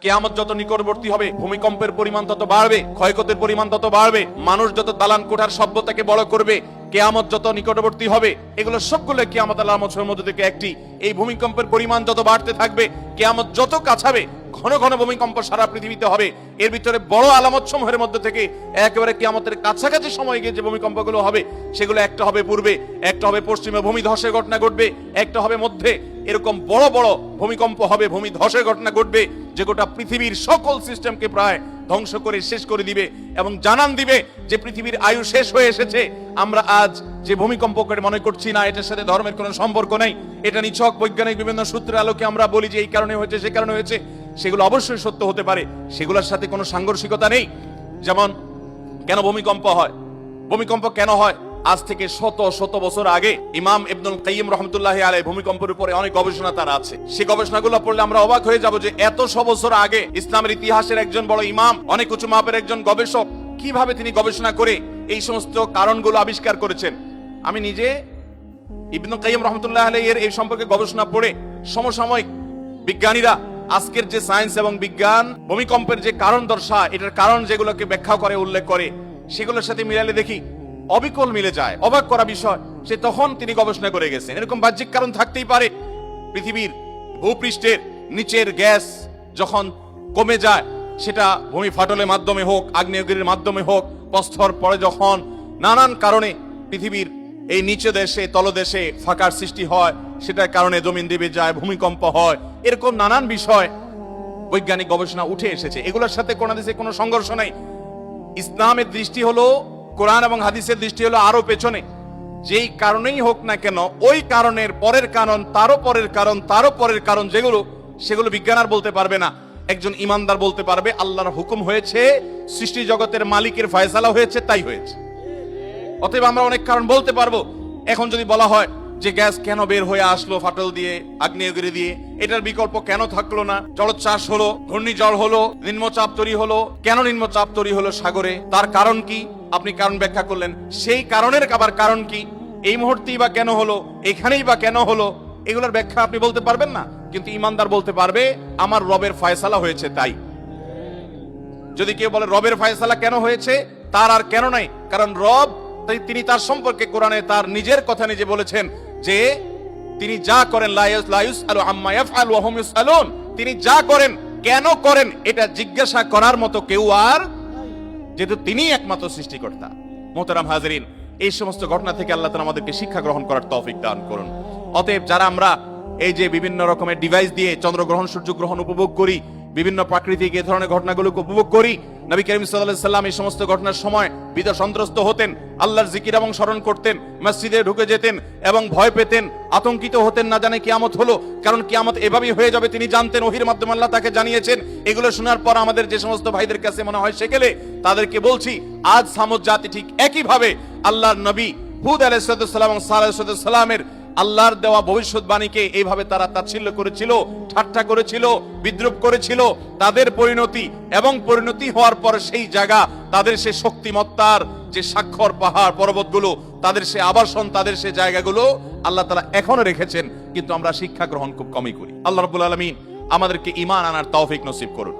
কিয়ামত যত নিকটবর্তী হবে ভূমিকম্পের পরিমাণ তত বাড়বে, ক্ষয়ক্ষতির পরিমাণ তত বাড়বে, মানুষ যত দালান কোঠার সভ্যতাকে বড় করবে, কিয়ামত যত নিকটবর্তী হবে, এগুলো সবগুলো কিয়ামতের আলামতের মধ্যে থেকে একটি। এই ভূমিকম্পের পরিমাণ যত বাড়তে থাকবে, কিয়ামত যত কাছাবে, ঘন ঘন ভূমিকম্প সারা পৃথিবীতে হবে। এর ভিতরে বড় আলামত সমূহের মধ্যে থেকে একেবারে কিয়ামতের কাছাকাছি সময় গিয়ে যে ভূমিকম্পগুলো হবে, সেগুলো একটা হবে পূর্বে, একটা হবে পশ্চিমে ভূমি ধসের ঘটনা ঘটবে, একটা হবে মধ্যে। এরকম বড় বড় ভূমিকম্প হবে, ভূমি ধসের ঘটনা ঘটবে, যে গোটা পৃথিবীর সকল সিস্টেমকে প্রায় ধ্বংস করে শেষ করে দিবে এবং জানান দিবে যে পৃথিবীর আয়ু শেষ হয়ে এসেছে। আমরা আজ যে ভূমিকম্প করে মনে করছি না এটার সাথে ধর্মের কোনো সম্পর্ক নেই, এটা নিছক বৈজ্ঞানিক বিভিন্ন সূত্রের আলোকে আমরা বলি যে এই কারণে হয়েছে, সে কারণে হয়েছে, সেগুলো অবশ্যই সত্য হতে পারে, সেগুলোর সাথে কোনো সাংঘর্ষিকতা নেই। যেমন কেন ভূমিকম্প হয়, ভূমিকম্প কেন হয়? আজ থেকে শত শত বছর আগে ইমাম ইবনুল কাইয়িম রাহমাতুল্লাহি আলাইহি ভূমিকম্পের উপরে অনেক গবেষণা তার আছে। সেই গবেষণাগুলো পড়লে আমরা অবাক হয়ে যাব যে এত বছর আগে ইসলামের ইতিহাসের একজন বড় ইমাম, অনেক উঁচু মাপের একজন গবেষক, কিভাবে তিনি গবেষণা করে এই সমস্ত কারণগুলো আবিষ্কার করেছেন। আমি নিজে ইবনুল কাইয়িম রাহমাতুল্লাহি আলাইহি এর এই সম্পর্কে গবেষণা পড়ে সমসাময়িক বিজ্ঞানীরা আজকের যে সায়েন্স এবং বিজ্ঞান ভূমিকম্পের যে কারণ দর্শায়, এটার কারণ যেগুলোকে ব্যাখ্যা করে, উল্লেখ করে, সেগুলোর সাথে মিলালে দেখি অবিকল মিলে যায়। অবাক করা বিষয়, সে তখন তিনি গবেষণা করে গেছেন। এরকম বাহ্যিক কারণ থাকতেই পারে। পৃথিবীর ভূপৃষ্ঠের নিচের গ্যাস যখন কমে যায়, সেটা ভূমি ফাটলের মাধ্যমে হোক, আগ্নেয়গিরির মাধ্যমে হোক, প্রস্তর পরে যখন নানান কারণে পৃথিবীর এই নিচে দেশে তলদেশে ফাঁকার সৃষ্টি হয়, সেটার কারণে জমিন দেবে যায়, ভূমিকম্প হয়। এরকম নানান বিষয় বৈজ্ঞানিক গবেষণা উঠে এসেছে। এগুলোর সাথে কোন দেশে কোনো সংঘর্ষ নেই। ইসলামের দৃষ্টি হলো, কোরআন এবং হাদিসের দৃষ্টি হলো আরো পেছনে। যেই কারণেই হোক না কেন, ওই কারণের পরের কারণ, তারও পরের কারণ, তারও পরের কারণ, সেগুলো বিজ্ঞান আর বলতে পারবে না। একজন ইমানদার বলতে পারবে আল্লাহর হুকুম হয়েছে, সৃষ্টি জগতের মালিকের ফয়সালা হয়েছে, তাই হয়েছে। অতএব আমরা অনেক কারণ বলতে পারবো। এখন যদি বলা হয় যে গ্যাস কেন বের হয়ে আসলো ফাটল দিয়ে, আগ্নেয়গিরি দিয়ে, এটার বিকল্প কেন থাকলো না? জলোচ্ছ্বাস হলো, ঘূর্ণিঝড় হলো, নিম্নচাপ তৈরি হলো, কেন নিম্নচাপ তৈরি হলো সাগরে, তার কারণ কি? আপনি কারণ ব্যাখ্যা করলেন, সেই কারণের আবার কারণ কি? এই মুহূর্তেই বা কেন হলো, এখানেই বা কেন হলো? এগুলোর ব্যাখ্যা আপনি বলতে পারবেন না। কিন্তু ইমানদার বলতে পারবে আমার রবের ফয়সালা হয়েছে তাই। যদি কেউ বলে রবের ফয়সালা কেন হয়েছে, তার আর কেন নাই, কারণ রব তিনি তার সম্পর্কে কোরআনে তার নিজের কথা নিজে বলেছেন যে তিনি যা করেন লা ইউসআলু আম্মা ইয়াফআলু ওয়া হুম ইউসআলুন, তিনি যা করেন কেন করেন এটা জিজ্ঞাসা করার মতো কেউ আর, যেহেতু তিনি একমাত্র সৃষ্টিকর্তা। মোহতারাম হাজিরিন, এই সমস্ত ঘটনা থেকে আল্লাহ তাআলা আমাদেরকে শিক্ষা গ্রহণ করার তৌফিক দান করুন। অতএব যারা আমরা এই যে বিভিন্ন রকমের ডিভাইস দিয়ে চন্দ্রগ্রহণ সূর্যগ্রহণ উপভোগ করি, বিভিন্ন প্রাকৃতিক এই ধরনের ঘটনাগুলোকে উপভোগ করি, নবী করিম সাল্লাল্লাহু আলাইহি সাল্লাম এই সমস্ত ঘটনার সময় ভীত সন্ত্রস্ত হতেন, আল্লাহর জিকির এবং স্মরণ করতেন, মসজিদে ঢুকে যেতেন এবং ভয় পেতেন, আতঙ্কিত হতেন, না জানে কিয়ামত হলো। কারণ কিয়ামত এভাবেই হয়ে যাবে তিনি জানতেন, ওহীর মাধ্যমে আল্লাহ তাকে জানিয়েছেন। এগুলো শোনার পর আমাদের যে সমস্ত ভাইদের কাছে মনে হয় সেকেলে, তাদেরকে বলছি আজ সামুদ জাতি ঠিক একই ভাবে আল্লাহর নবী হুদ আলাইহিস সালাম এবং সালেহ আলাইহিস সালামের আল্লাহর দেওয়া ভবিষ্যৎবাণীকে এইভাবে তারা তাচ্ছিল্য করেছিল, ঠাট্টা করেছিল, বিদ্রুপ করেছিল। তাদের পরিণতি এবং পরিণতি হওয়ার পর সেই জায়গা, তাদের সে শক্তিমত্তার যে স্বাক্ষর পাহাড় পর্বতগুলো, তাদের সে আবাসন, তাদের সে জায়গাগুলো আল্লাহ তাআলা এখনো রেখেছেন, কিন্তু আমরা শিক্ষা গ্রহণ খুব কমই করি। আল্লাহ রাব্বুল আলামিন আমাদেরকে ঈমান আনার তৌফিক নসিব করুন।